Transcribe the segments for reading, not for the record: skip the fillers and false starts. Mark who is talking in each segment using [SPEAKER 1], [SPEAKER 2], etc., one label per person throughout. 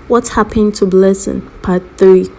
[SPEAKER 1] What happened to Blessing? Part 3.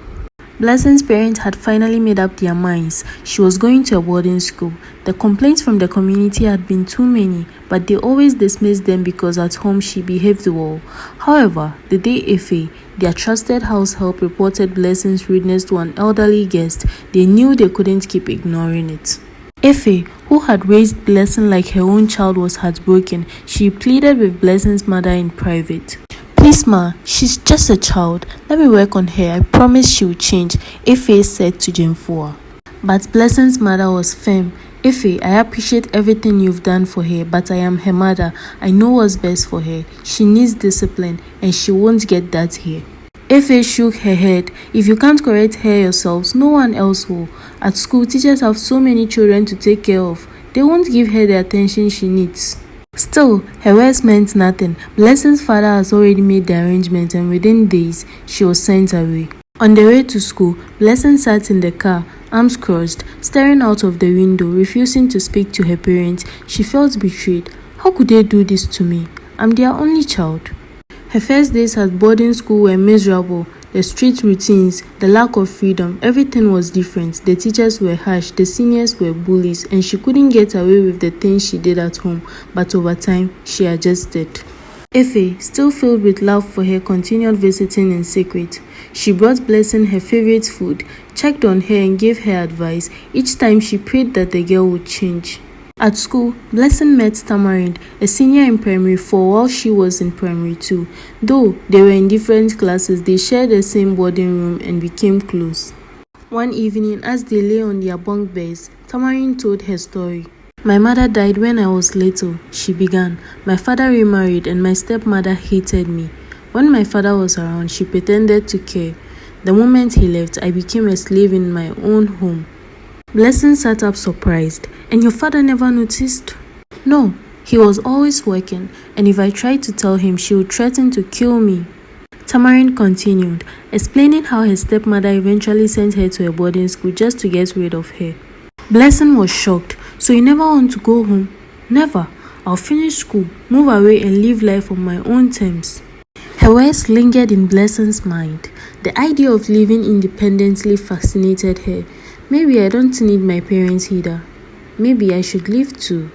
[SPEAKER 1] Blessing's parents had finally made up their minds. She was going to a boarding school. The complaints from the community had been too many, but they always dismissed them because at home she behaved well. However, the day Efe, their trusted house help, reported Blessing's rudeness to an elderly guest, they knew they couldn't keep ignoring it. Efe, who had raised Blessing like her own child, was heartbroken. She pleaded with Blessing's mother in private. "Please ma, she's just a child. Let me work on her. I promise she'll change," Efe said to Jemfua. But Blessing's mother was firm. "Efe, I appreciate everything you've done for her, but I am her mother. I know what's best for her. She needs discipline, and she won't get that here." Efe shook her head. "If you can't correct her yourselves, no one else will. At school, teachers have so many children to take care of. They won't give her the attention she needs." Still, her words meant nothing. Blessing's father has already made the arrangements, and within days, she was sent away. On the way to school, Blessing sat in the car, arms crossed, staring out of the window, refusing to speak to her parents. She felt betrayed. How could they do this to me? I'm their only child. Her first days at boarding school were miserable. The street routines, the lack of freedom, everything was different. The teachers were harsh, the seniors were bullies, and she couldn't get away with the things she did at home. But over time, she adjusted. Efe, still filled with love for her, continued visiting in secret. She brought Blessing her favorite food, checked on her and gave her advice. Each time she prayed that the girl would change. At school, Blessing met Tamarind, a senior in primary 4 while she was in primary 2. Though they were in different classes, they shared the same boarding room and became close. One evening, as they lay on their bunk beds, Tamarind told her story. "My mother died when I was little," she began. "My father remarried and my stepmother hated me. When my father was around, she pretended to care. The moment he left, I became a slave in my own home." Blessing sat up surprised. "And your father never noticed?" "No, he was always working, and if I tried to tell him, she would threaten to kill me." Tamarind continued, explaining how her stepmother eventually sent her to a boarding school just to get rid of her. Blessing was shocked. "So you never want to go home?" "Never. I'll finish school, move away and live life on my own terms." Her words lingered in Blessing's mind. The idea of living independently fascinated her. "Maybe I don't need my parents either. Maybe I should leave too."